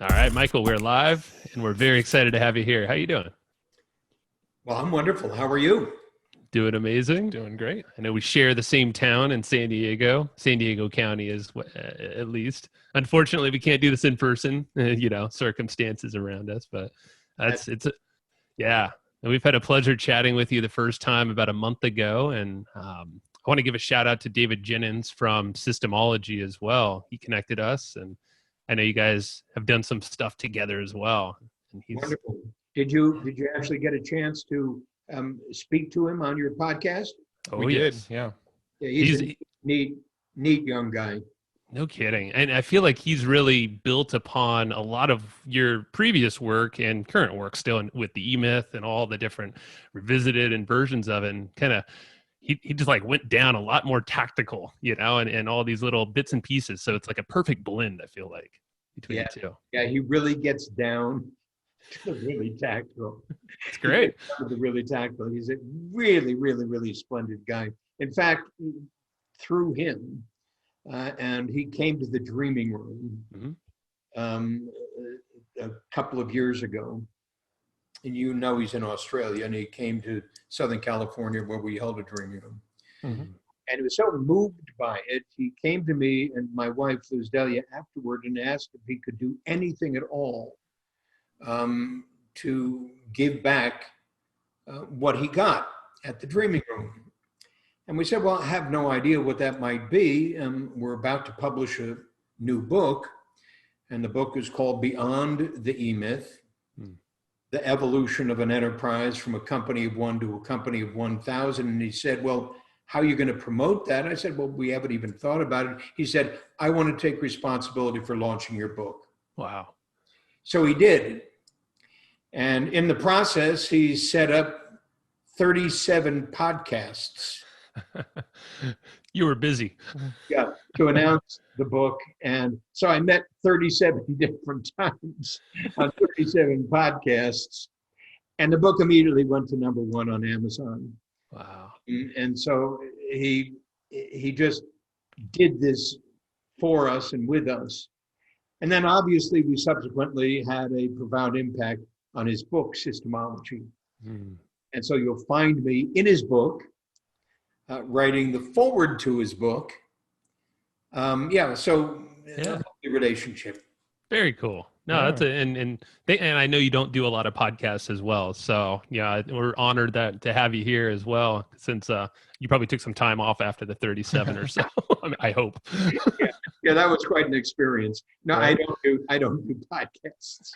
All right, Michael, we're live and we're very excited to have you here. How you doing? Well, I'm wonderful. How are you? Doing amazing. Doing great. I know we share the same town in San Diego. San Diego County is at least. Unfortunately, we can't do this in person, circumstances around us, but yeah. And we've had a pleasure chatting with you the first time about a month ago. And I want to give a shout out to David Jennings from Systemology as well. He connected us, and I know you guys have done some stuff together as well. And Wonderful. Did you actually get a chance to speak to him on your podcast? Oh, we did. yes. Yeah. Yeah, he's a neat young guy. No kidding. And I feel like he's really built upon a lot of your previous work and current work still with the EMyth and all the different revisited and versions of it. And kind of, he just like went down a lot more tactical, and all these little bits and pieces. So it's like a perfect blend, I feel like, between the two. Yeah, he really gets down to the really tactical. It's great. The really tactical. He's a really, really, really splendid guy. In fact, through him, and he came to the Dreaming Room a couple of years ago. And he's in Australia, and he came to Southern California where we held a Dreaming Room. Mm-hmm. And he was so moved by it, he came to me and my wife, Liz Delia, afterward and asked if he could do anything at all to give back what he got at the Dreaming Room. And we said, well, I have no idea what that might be. We're about to publish a new book, and the book is called Beyond the EMyth, The Evolution of an Enterprise from a Company of One to a Company of 1,000. And he said, well, how are you going to promote that? I said, well, we haven't even thought about it. He said, I want to take responsibility for launching your book. Wow. So he did. And in the process, he set up 37 podcasts. You were busy. Yeah, to announce the book. And so I met 37 different times on 37 podcasts. And the book immediately went to #1 on Amazon. Wow. And so he just did this for us and with us. And then obviously we subsequently had a profound impact on his book, Systemology. And so you'll find me in his book, writing the forward to his book. The relationship. Very cool. No, that's and I know you don't do a lot of podcasts as well. So yeah, we're honored to have you here as well, since you probably took some time off after the 37 or so. I hope. Yeah, that was quite an experience. No, right. I don't do podcasts.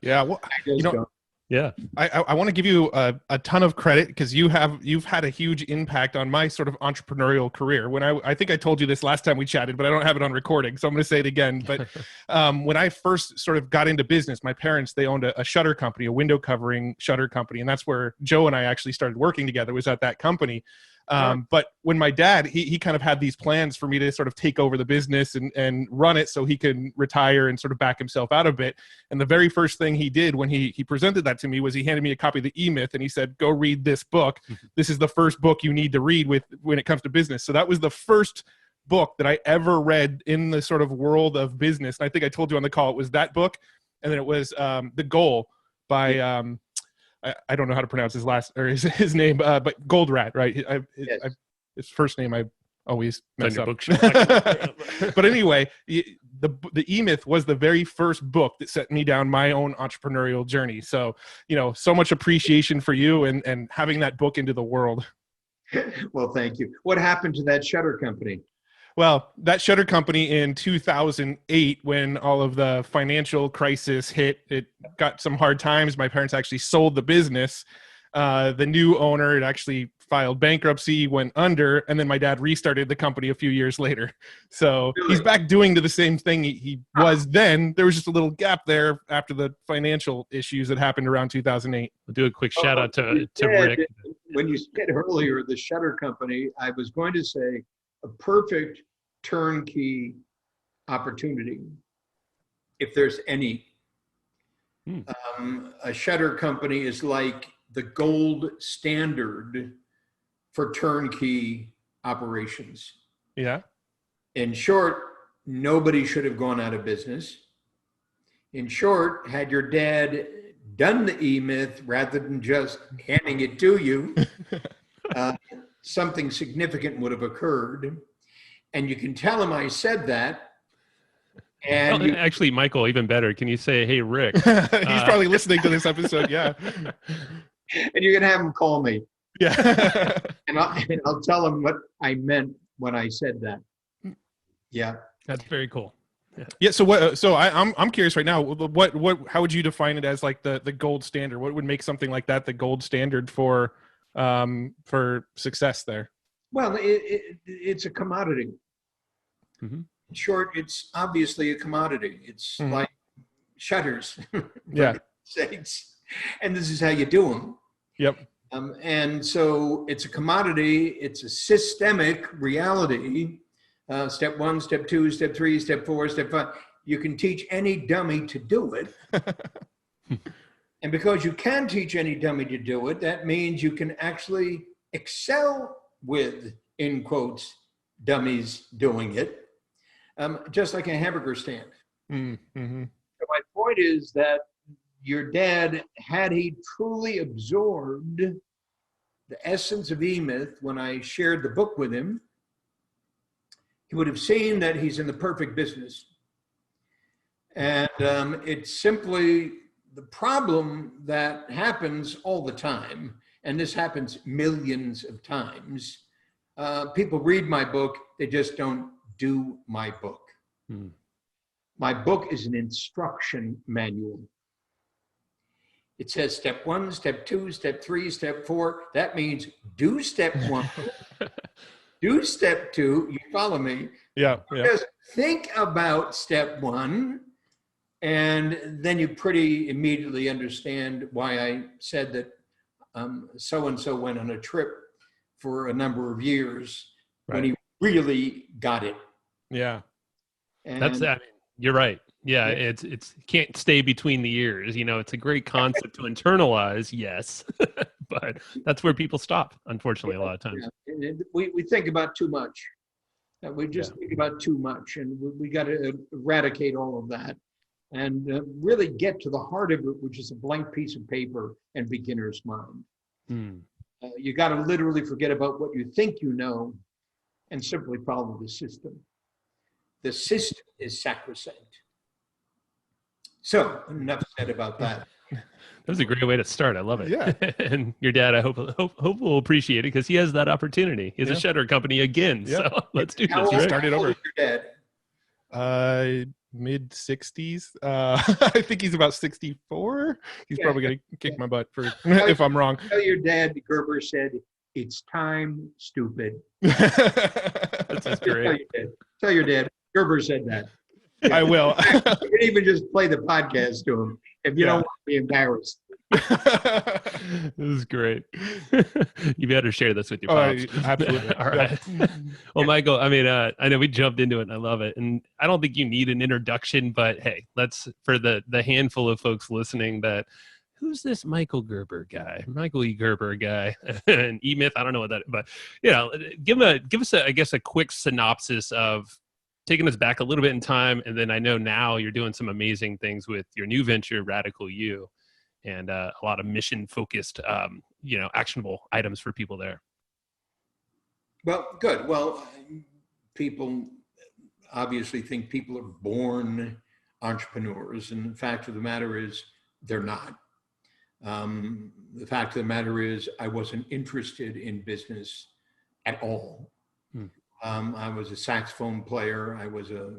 Yeah, well, don't. Yeah, I want to give you a ton of credit because you've had a huge impact on my sort of entrepreneurial career. When I think I told you this last time we chatted, but I don't have it on recording, so I'm going to say it again. But when I first sort of got into business, my parents, they owned a shutter company, a window covering shutter company, and that's where Joe and I actually started working together, was at that company. But when my dad, he kind of had these plans for me to sort of take over the business and run it so he can retire and sort of back himself out a bit. And the very first thing he did when he presented that to me was he handed me a copy of the EMyth and he said, go read this book. This is the first book you need to read when it comes to business. So that was the first book that I ever read in the sort of world of business. And I think I told you on the call, it was that book. And then it was The Goal by, I don't know how to pronounce his name, but Goldratt, right? His first name I always mess up. But anyway, the EMyth was the very first book that set me down my own entrepreneurial journey. So, so much appreciation for you and having that book into the world. Well, thank you. What happened to that shutter company? Well, that shutter company in 2008, when all of the financial crisis hit, it got some hard times. My parents actually sold the business. The new owner had actually filed bankruptcy, went under, and then my dad restarted the company a few years later. So He's back doing the same thing he was then. There was just a little gap there after the financial issues that happened around 2008. We'll do a quick shout out to Rick. When you said earlier the shutter company, I was going to say a perfect turnkey opportunity, if there's any. A shutter company is like the gold standard for turnkey operations. Yeah. In short, nobody should have gone out of business. In short, had your dad done the EMyth rather than just handing it to you, something significant would have occurred. And you can tell him I said that. And actually, Michael, even better. Can you say, "Hey, Rick"? He's probably listening to this episode. Yeah. And you're going to have him call me. Yeah. And I'll tell him what I meant when I said that. Yeah. That's very cool. Yeah. So what? So I'm curious right now. How would you define it as like the gold standard? What would make something like that the gold standard for success there? Well, it's a commodity. Mm-hmm. In short, it's obviously a commodity. It's like shutters. Yeah. Sakes. And this is how you do them. Yep. And so it's a commodity. It's a systemic reality. Step 1, step 2, step 3, step 4, step 5. You can teach any dummy to do it. And because you can teach any dummy to do it, that means you can actually excel with, in quotes, dummies doing it, just like a hamburger stand. Mm-hmm. So my point is that your dad, had he truly absorbed the essence of EMyth when I shared the book with him, he would have seen that he's in the perfect business. And it's simply the problem that happens all the time, and this happens millions of times. People read my book, they just don't do my book. My book is an instruction manual. It says step 1, step 2, step 3, step 4. That means do step 1, do step 2. You follow me? Yeah. Just think about step 1, and then you pretty immediately understand why I said that so-and-so went on a trip for a number of years when he really got it. Yeah. And That's that. You're right. Yeah, it's can't stay between the ears. You know, it's a great concept to internalize, yes, but that's where people stop, unfortunately, a lot of times. Yeah. We think about too much. We just think about too much, and we got to eradicate all of that and really get to the heart of it, which is a blank piece of paper and beginner's mind. You got to literally forget about what you think you know and simply follow the system. The system is sacrosanct. So enough said about that. That was a great way to start. I love it. Yeah. And your dad, I hope will appreciate it because he has that opportunity. He has a shutter company again. Yeah. So let's do How this. old, Right? Start it how old over. is your dad? Mid 60s. I think he's about 64. He's probably gonna kick my butt for if I'm wrong. Tell your dad, Gerber said, "It's time, stupid." That's great. Tell your dad, Gerber said that. I will. You can even just play the podcast to him if you don't want to be embarrassed. This is great. You better share this with your pops. Absolutely. All right. Well, Michael, I mean, I know we jumped into it and I love it. And I don't think you need an introduction, but hey, let's, for the handful of folks listening that, who's this Michael Gerber guy? Michael E. Gerber guy and EMyth. I don't know what that, but you know, give us I guess a quick synopsis of taking us back a little bit in time. And then I know now you're doing some amazing things with your new venture, Radical You, and a lot of mission focused, actionable items for people there. Well, good. Well, people obviously think people are born entrepreneurs. And the fact of the matter is they're not. The fact of the matter is I wasn't interested in business at all. I was a saxophone player. I was a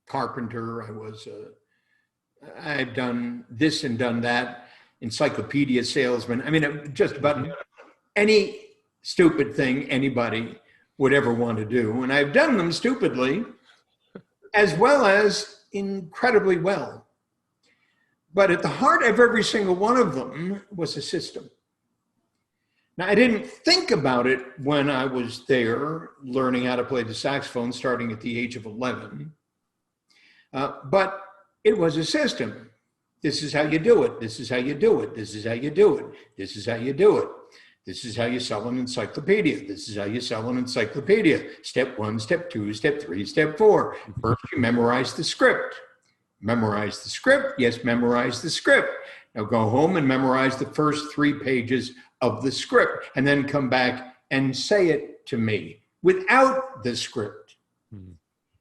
carpenter. I've done this and done that, encyclopedia salesman. I mean, just about any stupid thing anybody would ever want to do. And I've done them stupidly as well as incredibly well. But at the heart of every single one of them was a system. Now, I didn't think about it when I was there learning how to play the saxophone starting at the age of 11. But it was a system. This is how you do it. This is how you do it. This is how you do it. This is how you do it. This is how you sell an encyclopedia. This is how you sell an encyclopedia. Step 1, step 2, step 3, step 4. First, you memorize the script. Memorize the script? Yes, memorize the script. Now go home and memorize the first 3 pages of the script, and then come back and say it to me without the script.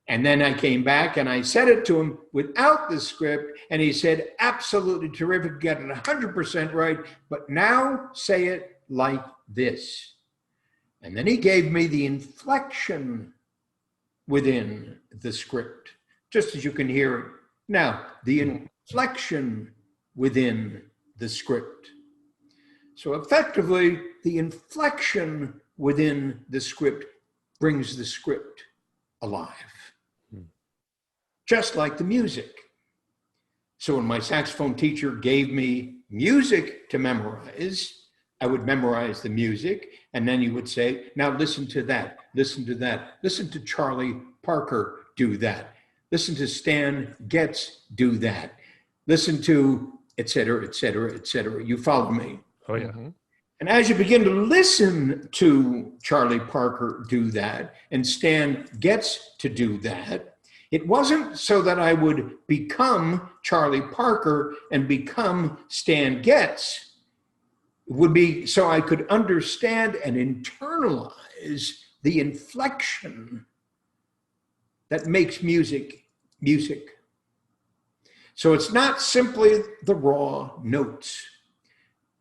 And then I came back and I said it to him without the script, and he said, absolutely terrific, got it 100% right, but now say it like this. And then he gave me the inflection within the script, just as you can hear it. Now, the inflection within the script. So effectively, the inflection within the script brings the script alive. Just like the music. So when my saxophone teacher gave me music to memorize, I would memorize the music, and then he would say, now listen to that, listen to that, listen to Charlie Parker do that, listen to Stan Getz do that, listen to et cetera, et cetera, et cetera. You follow me? Oh, yeah. And as you begin to listen to Charlie Parker do that and Stan Getz to do that, it wasn't so that I would become Charlie Parker and become Stan Getz. It would be so I could understand and internalize the inflection that makes music music. So it's not simply the raw notes.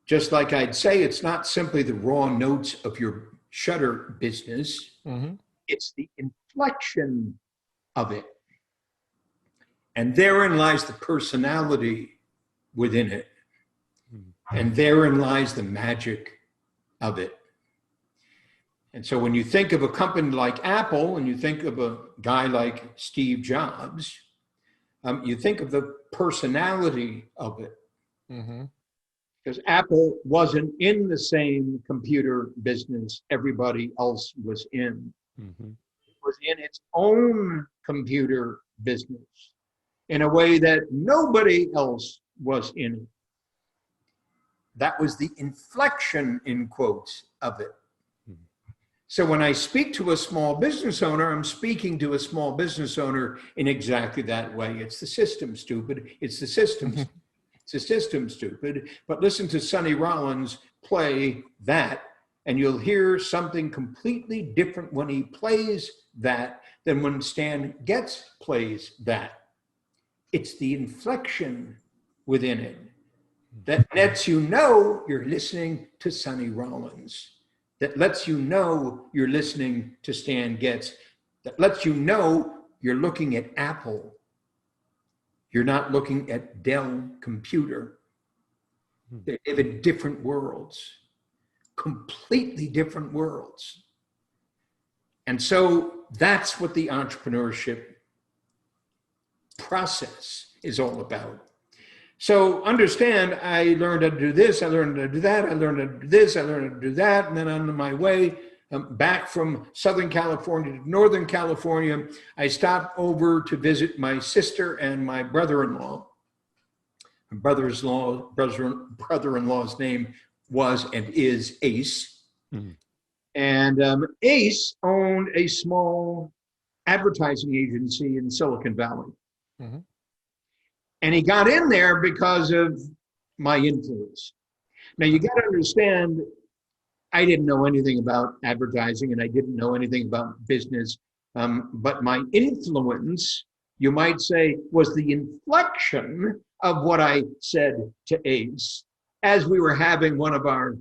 Just like I'd say, it's not simply the raw notes of your shutter business. It's the inflection of it. And therein lies the personality within it. And therein lies the magic of it. And so when you think of a company like Apple and you think of a guy like Steve Jobs, you think of the personality of it. Because Apple wasn't in the same computer business everybody else was in. It was in its own computer business in a way that nobody else was in it. That was the inflection, in quotes, of it. So when I speak to a small business owner, I'm speaking to a small business owner in exactly that way. It's the system, stupid. It's the system. It's the system, stupid. But listen to Sonny Rollins play that, and you'll hear something completely different when he plays that than when Stan Getz plays that. It's the inflection within it that lets you know you're listening to Sonny Rollins, that lets you know you're listening to Stan Getz, that lets you know you're looking at Apple. You're not looking at Dell Computer. They live in different worlds, completely different worlds. And so that's what the entrepreneurship process is all about. So understand, I learned how to do this, I learned how to do that, I learned how to do this, I learned how to do that, and then on my way back from Southern California to Northern California, I stopped over to visit my sister and my brother-in-law. My brother-in-law's name was and is Ace. And Ace owned a small advertising agency in Silicon Valley. And he got in there because of my influence. Now you got to understand, I didn't know anything about advertising and I didn't know anything about business, but my influence, you might say, was the inflection of what I said to Ace as we were having one of our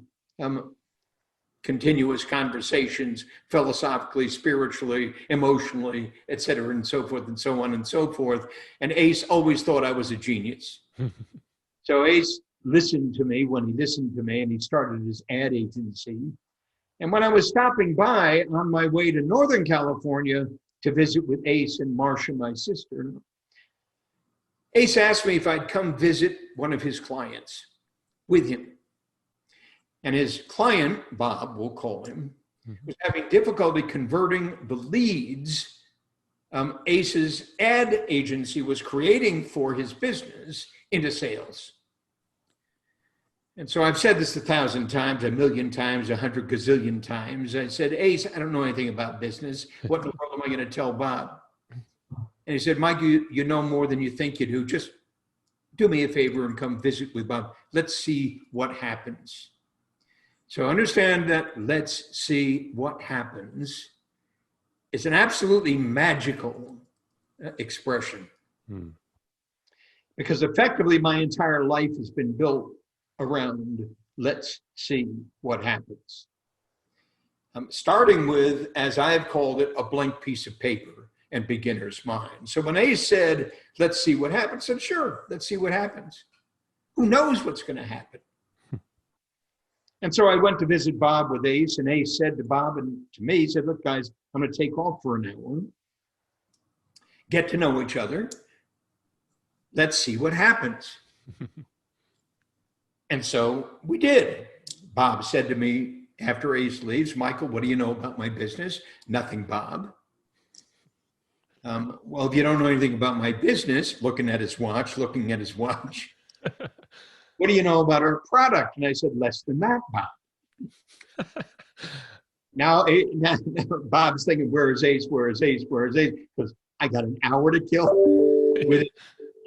continuous conversations, philosophically, spiritually, emotionally, et cetera, and so forth, and so on and so forth. And Ace always thought I was a genius. So Ace listened to me when he listened to me, and he started his ad agency. And when I was stopping by on my way to Northern California to visit with Ace and Marcia, my sister, Ace asked me if I'd come visit one of his clients with him. And his client, Bob, we'll call him, was having difficulty converting the leads Ace's ad agency was creating for his business into sales. And so I've said this 1,000 times, 1,000,000 times, 100 gazillion times. I said, Ace, I don't know anything about business. What in the world am I going to tell Bob? And he said, Mike, you know more than you think you do. Just do me a favor and come visit with Bob. Let's see what happens. So understand that let's see what happens is an absolutely magical expression. Because effectively my entire life has been built around let's see what happens. Starting with, as I've called it, a blank piece of paper and beginner's mind. So when Ace said, let's see what happens, I said, sure, let's see what happens. Who knows what's going to happen? And so I went to visit Bob with Ace, and Ace said to Bob and to me, he said, look, guys, I'm going to take off for an hour, get to know each other. Let's see what happens. And so we did. Bob said to me after Ace leaves, Michael, what do you know about my business? Nothing, Bob. Well, if you don't know anything about my business, looking at his watch. What do you know about our product? And I said, less than that, Bob. Now, Bob's thinking, where is Ace? Because I got an hour to kill with a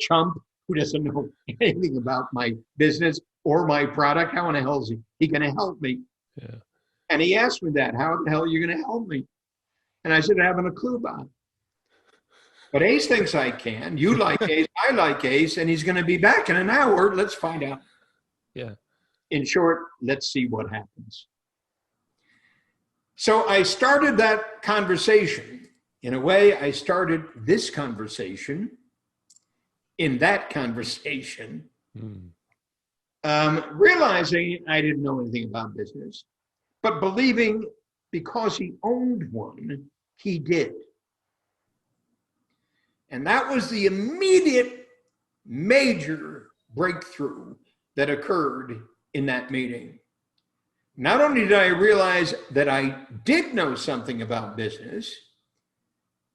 chump who doesn't know anything about my business or my product. How in the hell is he going to help me? Yeah. And he asked me that, how the hell are you going to help me? And I said, I haven't a clue, Bob. But Ace thinks I can. You like Ace, I like Ace, and he's going to be back in an hour. Let's find out. Yeah. In short, let's see what happens. So I started that conversation. In a way, I started this conversation in that conversation, realizing I didn't know anything about business, but believing because he owned one, he did. And that was the immediate major breakthrough that occurred in that meeting. Not only did I realize that I did know something about business,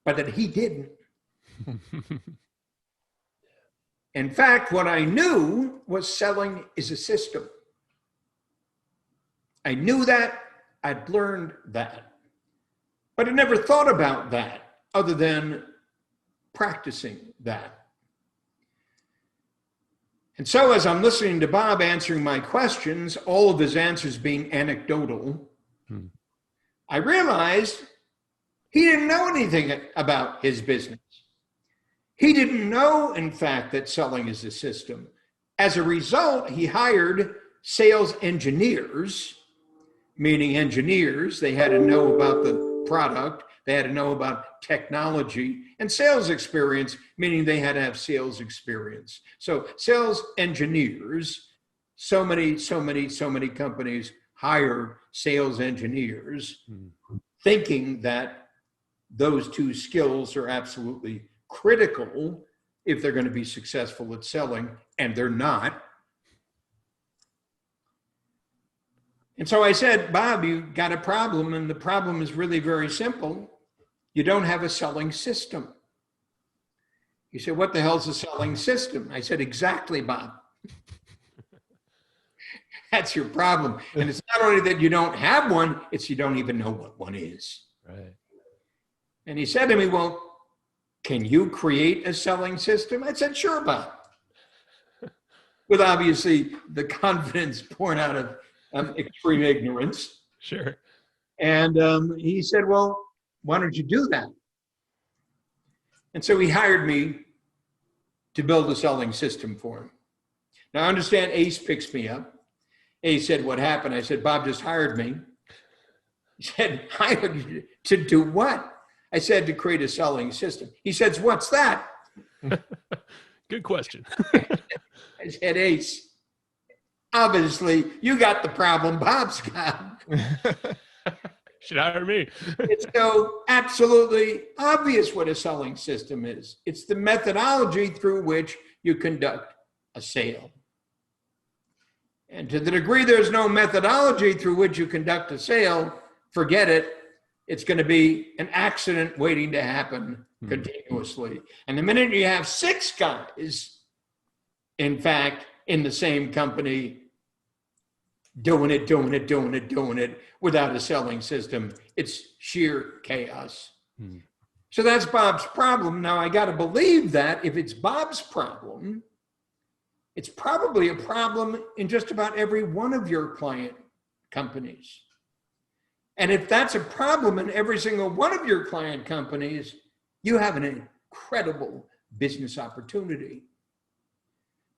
but that he didn't. In fact, what I knew was selling is a system. I knew that, I'd learned that, but I never thought about that other than practicing that. And so as I'm listening to Bob answering my questions, all of his answers being anecdotal, I realized he didn't know anything about his business. He didn't know, in fact, that selling is a system. As a result, he hired sales engineers, meaning engineers. They had to know about the product. They had to know about technology, and sales experience, meaning they had to have sales experience. So sales engineers, so many companies hire sales engineers thinking that those two skills are absolutely critical if they're going to be successful at selling, and they're not. And so I said, Bob, you got a problem, and the problem is really very simple. You don't have a selling system. He said, what the hell's a selling system? I said, exactly, Bob. That's your problem. And it's not only that you don't have one, it's you don't even know what one is. Right. And he said to me, well, can you create a selling system? I said, sure, Bob. With obviously the confidence born out of extreme ignorance. Sure. And he said, well, why don't you do that? And so he hired me to build a selling system for him. Now, understand, Ace picks me up. Ace said, what happened? I said, Bob just hired me. He said, hired you to do what? I said, to create a selling system. He says, what's that? Good question. I said, Ace, obviously, you got the problem Bob's got. Should hire me. It's so absolutely obvious what a selling system is. It's the methodology through which you conduct a sale. And to the degree there's no methodology through which you conduct a sale, forget it. It's going to be an accident waiting to happen continuously. And the minute you have 6 guys, in fact, in the same company, doing it without a selling system, it's sheer chaos. So that's Bob's problem. Now I got to believe that if it's Bob's problem, it's probably a problem in just about every one of your client companies. And if that's a problem in every single one of your client companies, you have an incredible business opportunity.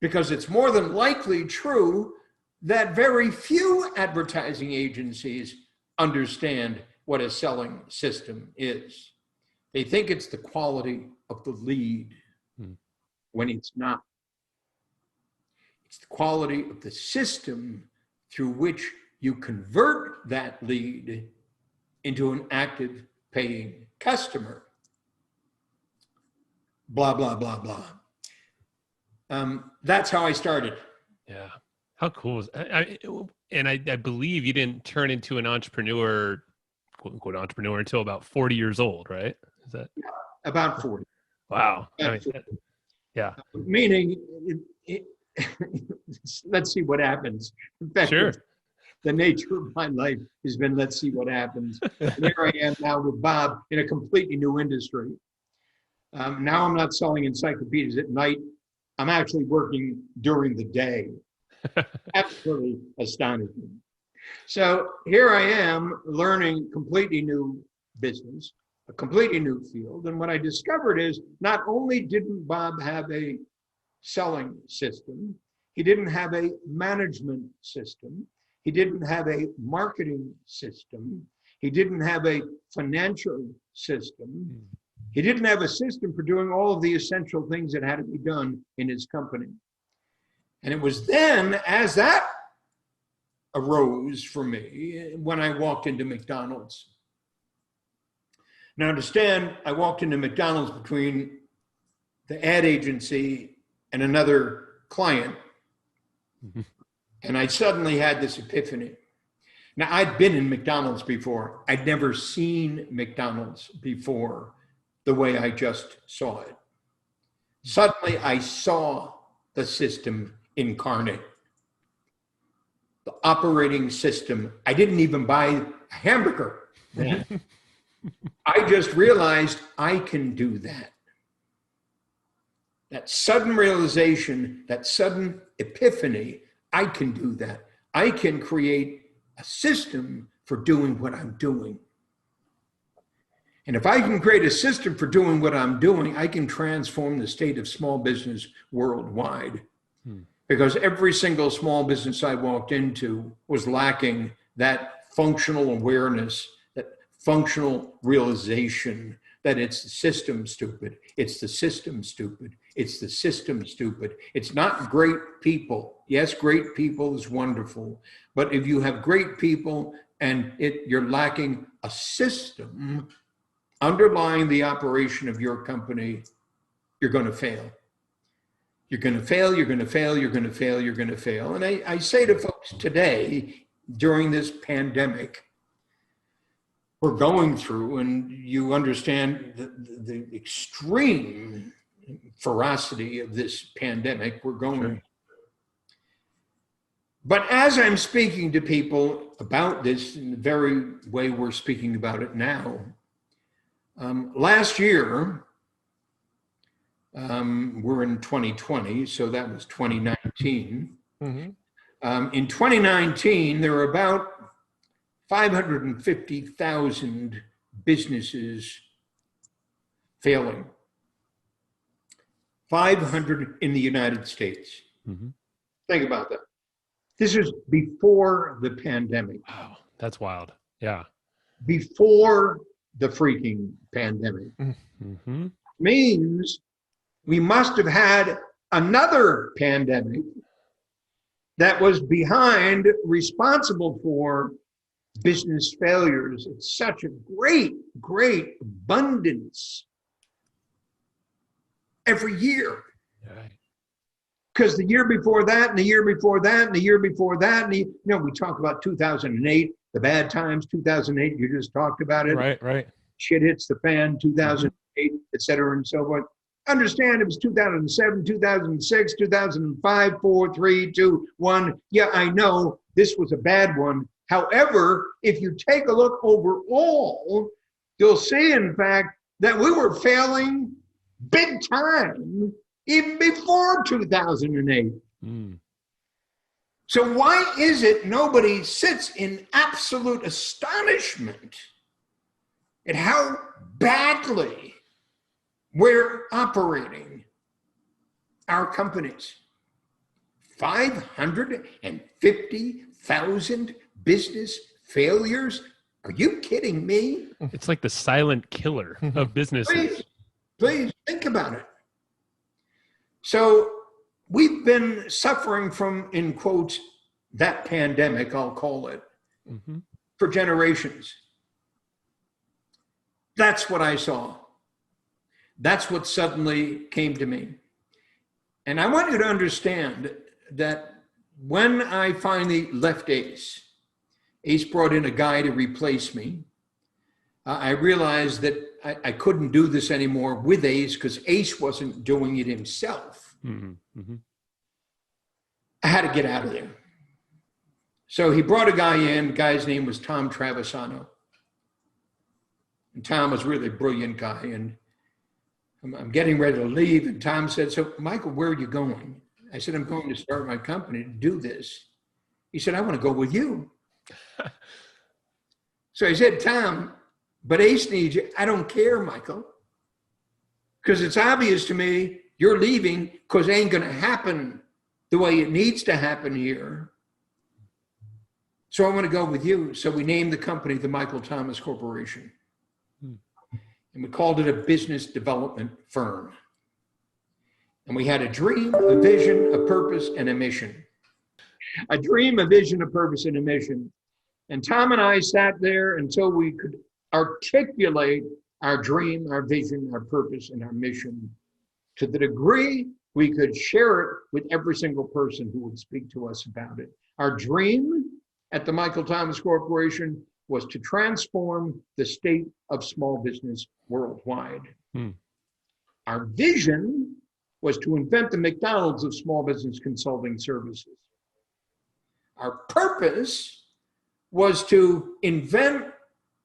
Because it's more than likely true that very few advertising agencies understand what a selling system is. They think it's the quality of the lead when it's not. It's the quality of the system through which you convert that lead into an active paying customer. Blah, blah, blah, blah. That's how I started. Yeah. How cool is I believe you didn't turn into an entrepreneur, quote unquote entrepreneur, until about 40 years old, right? Is that about 40? Wow. About 40. Yeah. Meaning, let's see what happens. In fact, sure. The nature of my life has been, let's see what happens. And here I am now with Bob in a completely new industry. Now I'm not selling encyclopedias at night. I'm actually working during the day. Absolutely astonishing. So here I am learning completely new business, a completely new field. And what I discovered is not only didn't Bob have a selling system, he didn't have a management system, he didn't have a marketing system, he didn't have a financial system, he didn't have a system for doing all of the essential things that had to be done in his company. And it was then, as that arose for me, when I walked into McDonald's. Now understand, I walked into McDonald's between the ad agency and another client, and I suddenly had this epiphany. Now, I'd been in McDonald's before. I'd never seen McDonald's before the way I just saw it. Suddenly, I saw the system incarnate, the operating system. I didn't even buy a hamburger. I just realized I can do that. That sudden realization, that sudden epiphany, I can do that. I can create a system for doing what I'm doing. And if I can create a system for doing what I'm doing, I can transform the state of small business worldwide. Because every single small business I walked into was lacking that functional awareness, that functional realization that it's the system stupid. It's the system stupid. It's the system stupid. It's not great people. Yes, great people is wonderful. But if you have great people and you're lacking a system underlying the operation of your company, you're going to fail. You're going to fail, you're going to fail, you're going to fail, you're going to fail. And I say to folks today, during this pandemic we're going through, and you understand the extreme ferocity of this pandemic we're going through. But as I'm speaking to people about this in the very way we're speaking about it now, last year, we're in 2020, so that was 2019. In 2019, there were about 550,000 businesses failing. 500 in the United States. Think about that. This is before the pandemic. Wow, that's wild. Yeah. Before the freaking pandemic. Means we must have had another pandemic that was behind, responsible for business failures. It's such a great, great abundance every year. Because the year before that, and the year before that, and the year before that, and we talk about 2008, the bad times, 2008, you just talked about it. Right. Shit hits the fan, 2008, et cetera, and so forth. Understand it was 2007, 2006, 2005, 4, 3, 2, 1. Yeah, I know this was a bad one. However, if you take a look overall, you'll see, in fact, that we were failing big time even before 2008. Mm. So why is it nobody sits in absolute astonishment at how badly we're operating our companies? 550,000 business failures? Are you kidding me? It's like the silent killer of businesses. Please think about it. So we've been suffering from, in quotes, that pandemic, I'll call it, for generations. That's what I saw. That's what suddenly came to me. And I want you to understand that when I finally left Ace brought in a guy to replace me. I realized that I couldn't do this anymore with Ace because Ace wasn't doing it himself. I had to get out of there. So he brought a guy in. The guy's name was Tom Travisano. And Tom was really a brilliant guy. And I'm getting ready to leave. And Tom said, so Michael, where are you going? I said, I'm going to start my company to do this. He said, I want to go with you. So I said, Tom, but Ace needs you. I don't care, Michael. Because it's obvious to me you're leaving because it ain't going to happen the way it needs to happen here. So I want to go with you. So we named the company the Michael Thomas Corporation. And we called it a business development firm. And we had a dream, a vision, a purpose, and a mission. A dream, a vision, a purpose, and a mission. And Tom and I sat there until we could articulate our dream, our vision, our purpose, and our mission to the degree we could share it with every single person who would speak to us about it. Our dream at the Michael Thomas Corporation was to transform the state of small business worldwide. Our vision was to invent the McDonald's of small business consulting services. Our purpose was to invent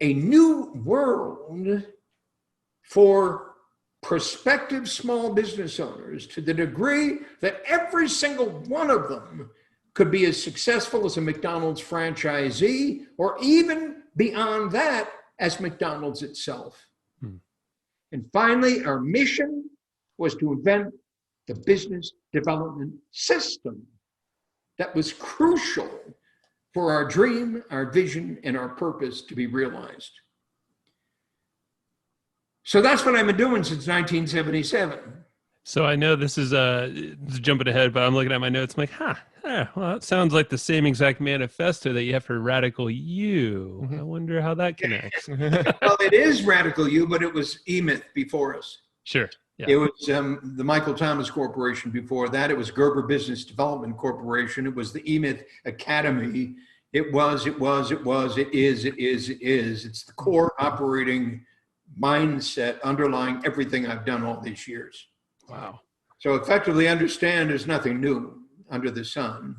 a new world for prospective small business owners to the degree that every single one of them could be as successful as a McDonald's franchisee, or even beyond that as McDonald's itself. And finally, our mission was to invent the business development system that was crucial for our dream, our vision, and our purpose to be realized. So that's what I've been doing since 1977. So I know this is jumping ahead, but I'm looking at my notes. I'm like, well, that sounds like the same exact manifesto that you have for Radical You. I wonder how that connects. Well, it is Radical You, but it was EMyth before us. Sure. Yeah. It was the Michael Thomas Corporation before that. It was Gerber Business Development Corporation. It was the EMyth Academy. It is. It's the core operating mindset underlying everything I've done all these years. Wow. So effectively understand there's nothing new under the sun.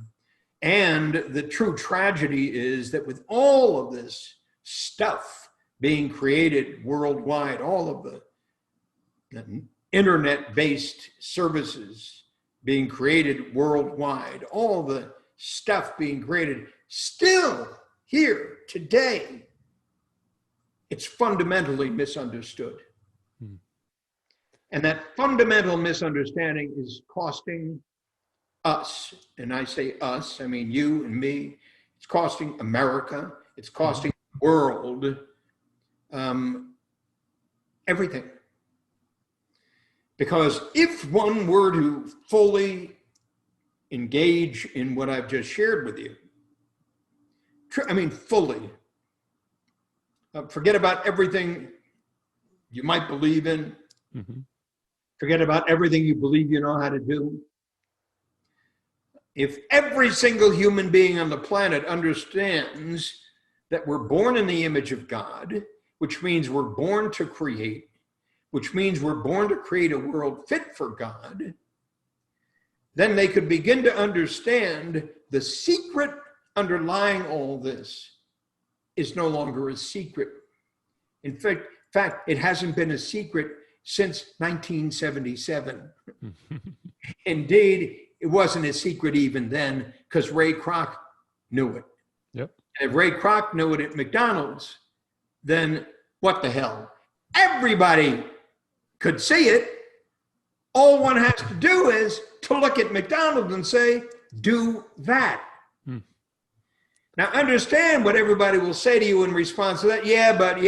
And the true tragedy is that with all of this stuff being created worldwide, all of the internet-based services being created worldwide, all the stuff being created, still here today, it's fundamentally misunderstood. And that fundamental misunderstanding is costing us, and I say us, I mean you and me, it's costing America, it's costing the world, everything. Because if one were to fully engage in what I've just shared with you, fully, forget about everything you might believe in, forget about everything you believe you know how to do. If every single human being on the planet understands that we're born in the image of God, which means we're born to create, which means we're born to create a world fit for God, then they could begin to understand the secret underlying all this is no longer a secret. In fact, fact, it hasn't been a secret since 1977. Indeed, it wasn't a secret even then because Ray Kroc knew it. Yep. And if Ray Kroc knew it at McDonald's, then what the hell? Everybody could see it. All one has to do is to look at McDonald's and say, do that. Now, understand what everybody will say to you in response to that. Yeah, but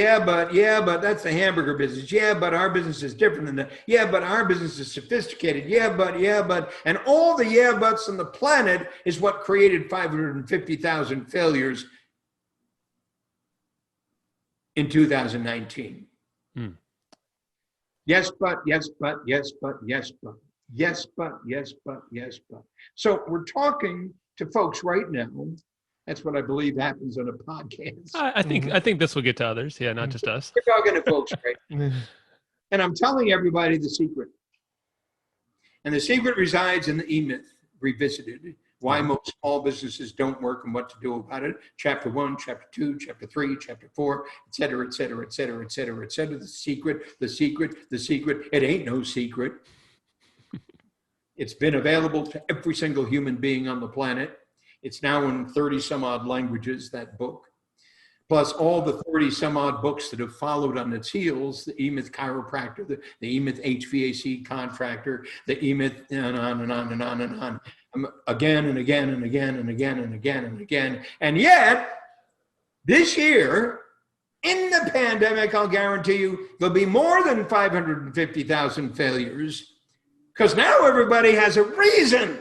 that's the hamburger business. Yeah, but our business is different than that. Yeah, but our business is sophisticated. Yeah, but. And all the yeah, buts on the planet is what created 550,000 failures in 2019. Yes, but. So we're talking to folks right now. That's what I believe happens on a podcast. I think this will get to others. Yeah, not just us. We're talking to folks right now. And I'm telling everybody the secret. And the secret resides in the EMyth Revisited, why most small businesses don't work and what to do about it. Chapter 1, Chapter 2, Chapter 3, Chapter 4, et cetera, et cetera, et cetera, et cetera, et cetera. The secret. It ain't no secret. It's been available to every single human being on the planet. It's now in 30 some odd languages, that book. Plus all the 30 some odd books that have followed on its heels, the EMyth chiropractor, the EMyth HVAC contractor, the EMyth, and on and on and on and on. Again and again and again and again and again and again. And yet, this year, in the pandemic, I'll guarantee you, there'll be more than 550,000 failures because now everybody has a reason.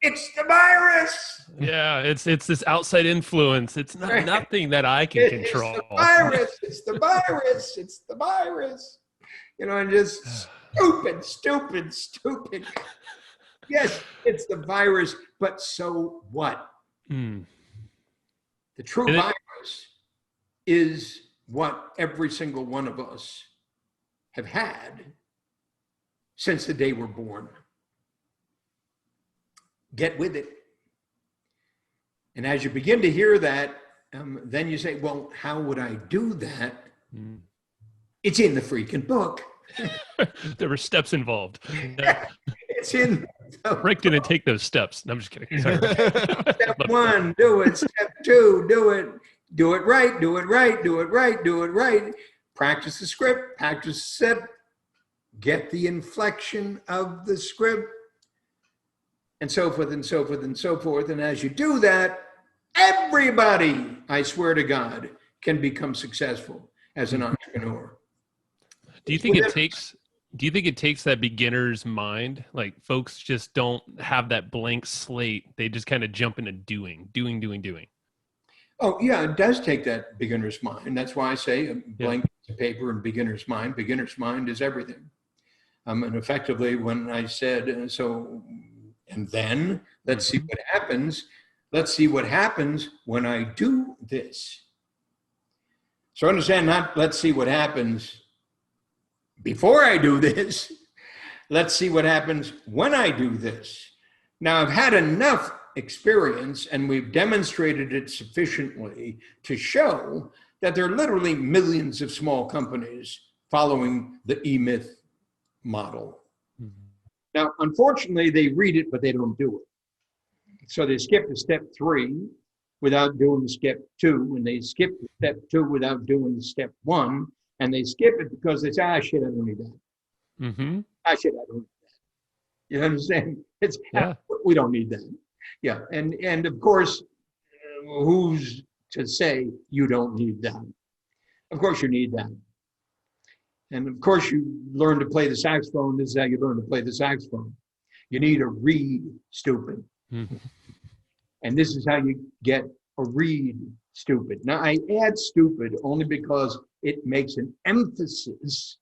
It's the virus. Yeah, it's this outside influence. It's not nothing that I can control. It's the virus. It's the virus. It's the virus. You know, and just stupid. Yes, it's the virus, but so what? The true virus is what every single one of us have had since the day we're born. Get with it. And as you begin to hear that, then you say, well, how would I do that? It's in the freaking book. There were steps involved. It's in. Rick didn't take those steps. No, I'm just kidding. Step 1, do it. Step 2, do it. Do it right. Do it right. Do it right. Do it right. Practice the script. Practice the step. Get the inflection of the script. And so forth and so forth and so forth. And as you do that, everybody, I swear to God, can become successful as an entrepreneur. Do you think it takes that beginner's mind? Like folks just don't have that blank slate. They just kind of jump into doing. Oh, yeah, it does take that beginner's mind. That's why I say a blank piece of paper and beginner's mind. Beginner's mind is everything. And effectively, when I said, and then let's see what happens. Let's see what happens when I do this. So understand, not let's see what happens before I do this. Let's see what happens when I do this. Now, I've had enough experience and we've demonstrated it sufficiently to show that there are literally millions of small companies following the EMyth model. Now, unfortunately, they read it, but they don't do it. So they skip to step 3 without doing step 2, and they skip to step 2 without doing step 1, and they skip it because they say, shit, I don't need that. Shit, I don't need that. You understand? We don't need that. Yeah, and of course, who's to say you don't need that? Of course you need that. And of course, you learn to play the saxophone. This is how you learn to play the saxophone. You need a reed, stupid. And this is how you get a reed, stupid. Now, I add stupid only because it makes an emphasis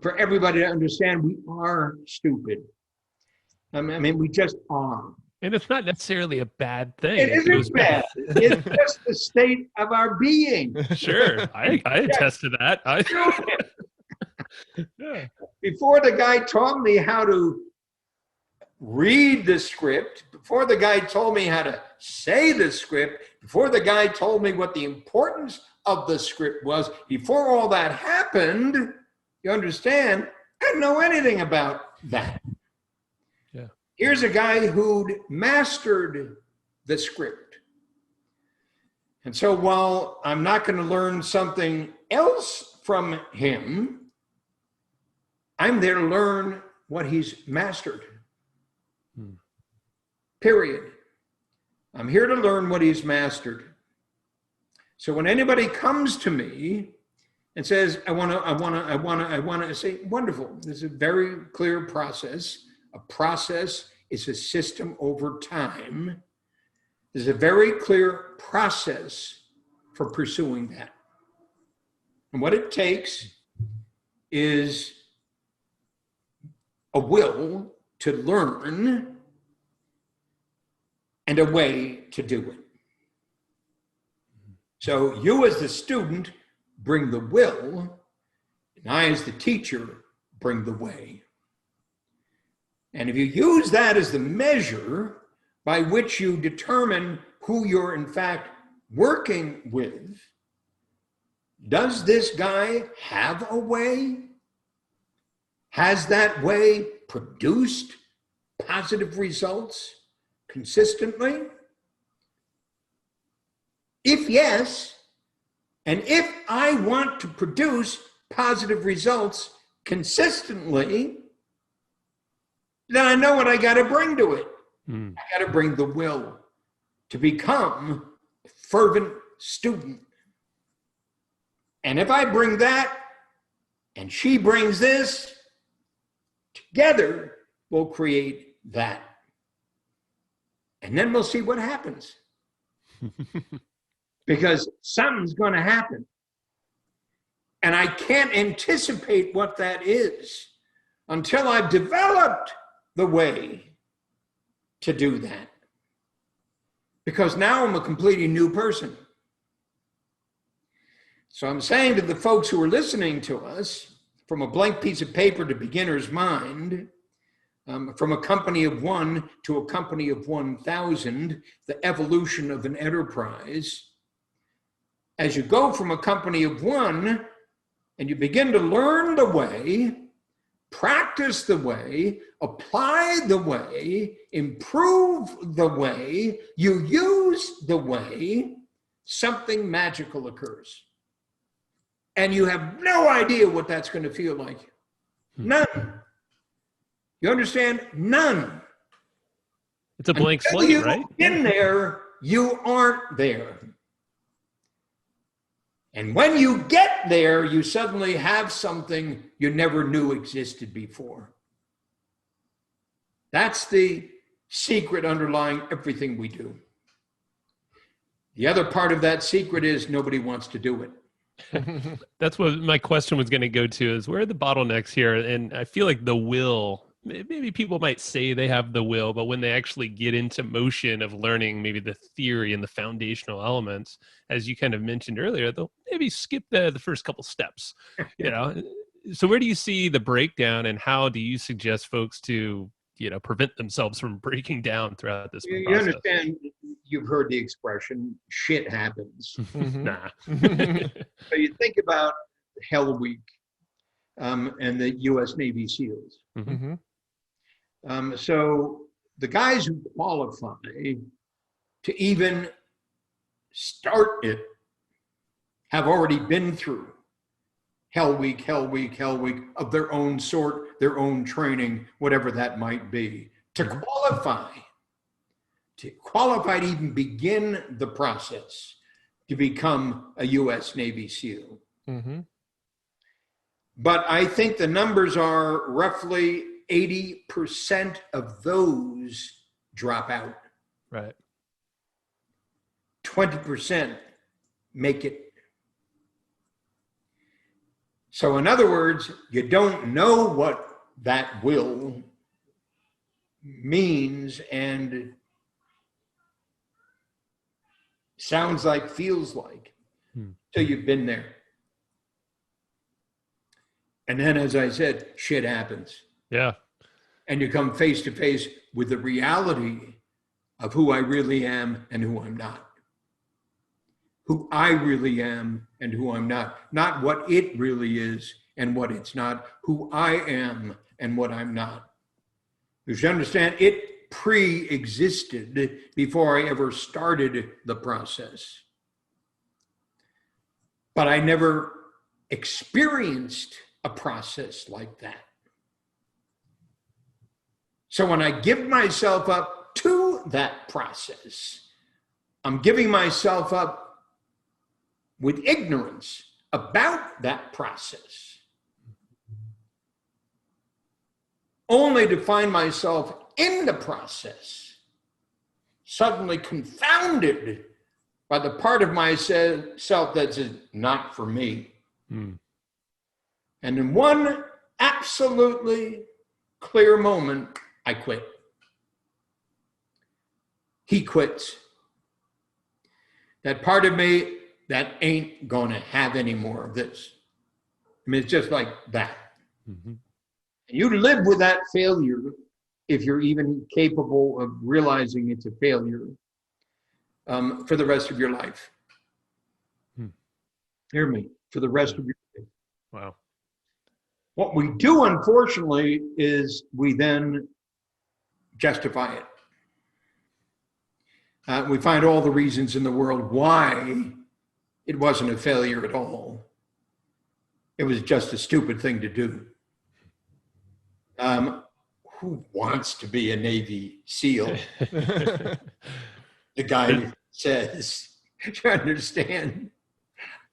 for everybody to understand we are stupid. I mean, we just are. And it's not necessarily a bad thing. It isn't bad. It's just the state of our being. Sure. I attest to that. Before the guy taught me how to read the script, before the guy told me how to say the script, before the guy told me what the importance of the script was, before all that happened, you understand, I didn't know anything about that. Yeah. Here's a guy who'd mastered the script. And so while I'm not going to learn something else from him, I'm there to learn what he's mastered. Period. I'm here to learn what he's mastered. So when anybody comes to me and says, I want to say, wonderful. This is a very clear process. A process is a system over time. There's a very clear process for pursuing that. And what it takes is a will to learn and a way to do it. So you as the student bring the will, and I as the teacher bring the way. And if you use that as the measure by which you determine who you're in fact working with, does this guy have a way? Has that way produced positive results consistently? If yes, and if I want to produce positive results consistently, then I know what I got to bring to it. I got to bring the will to become a fervent student. And if I bring that and she brings this, together we'll create that. And then we'll see what happens. Because something's going to happen. And I can't anticipate what that is until I've developed the way to do that. Because now I'm a completely new person. So I'm saying to the folks who are listening to us, from a blank piece of paper to beginner's mind, from a company of one to a company of 1,000, the evolution of an enterprise. As you go from a company of one and you begin to learn the way, practice the way, apply the way, improve the way, you use the way, something magical occurs. And you have no idea what that's going to feel like. None. You understand? None. It's a blank Until slate, you've right? been there, you aren't there. And when you get there, you suddenly have something you never knew existed before. That's the secret underlying everything we do. The other part of that secret is nobody wants to do it. That's what my question was going to go to, is where are the bottlenecks here? And I feel like the will, maybe people might say they have the will, but when they actually get into motion of learning maybe the theory and the foundational elements, as you kind of mentioned earlier, they'll maybe skip the first couple steps, you know? So where do you see the breakdown, and how do you suggest folks to, you know, prevent themselves from breaking down throughout this process? You understand, you've heard the expression, shit happens. Nah. So you think about Hell Week and the U.S. Navy SEALs. So the guys who qualify to even start it have already been through Hell Week of their own sort, their own training, whatever that might be. To qualify to even begin the process to become a U.S. Navy SEAL. But I think the numbers are roughly 80% of those drop out. Right. 20% make it. So in other words, you don't know what that will means and sounds like, feels like, till you've been there. And then, as I said, shit happens. Yeah. And you come face to face with the reality of who I really am and who I'm not. who I really am and who I'm not. Not what it really is and what it's not, who I am and what I'm not. You should understand, it pre-existed before I ever started the process. But I never experienced a process like that. So when I give myself up to that process, I'm giving myself up with ignorance about that process, only to find myself in the process, suddenly confounded by the part of myself that says, not for me. And in one absolutely clear moment, I quit. He quits. That part of me that ain't gonna have any more of this. I mean, it's just like that. And you live with that failure, if you're even capable of realizing it's a failure, for the rest of your life. Hear me, for the rest of your life. Wow. What we do, unfortunately, is we then justify it. We find all the reasons in the world why it wasn't a failure at all. It was just a stupid thing to do. Who wants to be a Navy SEAL? The guy says, you understand?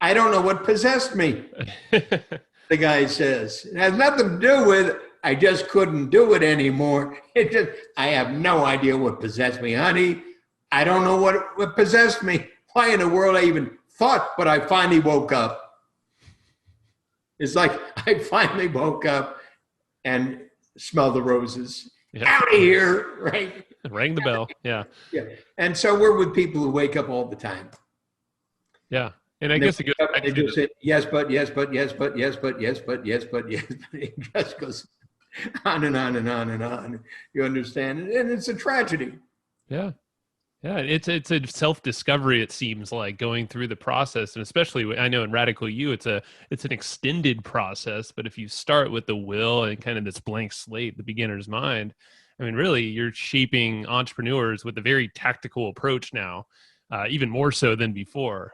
I don't know what possessed me. The guy says, it has nothing to do with, I just couldn't do it anymore. I have no idea what possessed me, honey. I don't know what possessed me. Why in the world I even thought, but I finally woke up. It's like I finally woke up and smelled the roses. Yeah. Out of here, right? Rang the bell, yeah. Yeah. And so we're with people who wake up all the time. Yeah. And I guess it goes back to just say, yes, but, yes, but, yes, but, yes, but, yes, but, yes, but, yes. It just goes on and on and on and on. You understand? And it's a tragedy. Yeah. Yeah, it's a self-discovery, it seems like, going through the process. And especially, I know in Radical You, it's an extended process. But if you start with the will and kind of this blank slate, the beginner's mind, I mean, really, you're shaping entrepreneurs with a very tactical approach now, even more so than before,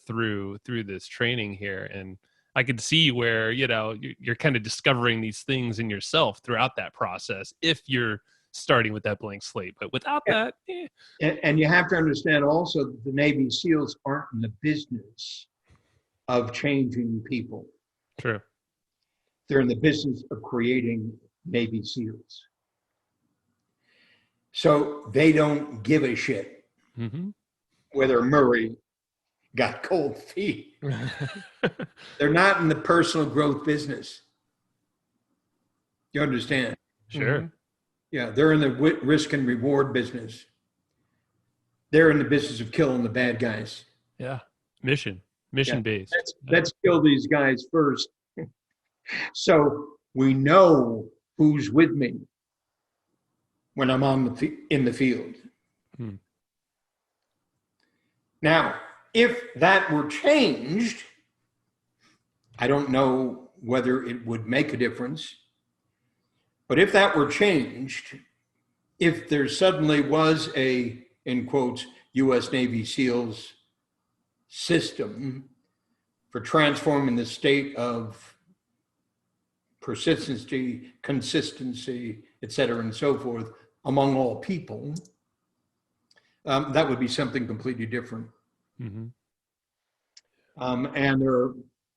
through this training here. And I could see where, you're kind of discovering these things in yourself throughout that process if you're starting with that blank slate. But without that, And you have to understand also that the Navy SEALs aren't in the business of changing people. True. They're in the business of creating Navy SEALs. So they don't give a shit whether Murray got cold feet. They're not in the personal growth business. You understand? Sure. Yeah, they're in the risk and reward business. They're in the business of killing the bad guys. Yeah, mission based. Let's kill these guys first. So we know who's with me when I'm in the field. Now, if that were changed, I don't know whether it would make a difference. But if that were changed, if there suddenly was a, in quotes, U.S. Navy SEALs system for transforming the state of persistency, consistency, et cetera, and so forth, among all people, that would be something completely different. And there are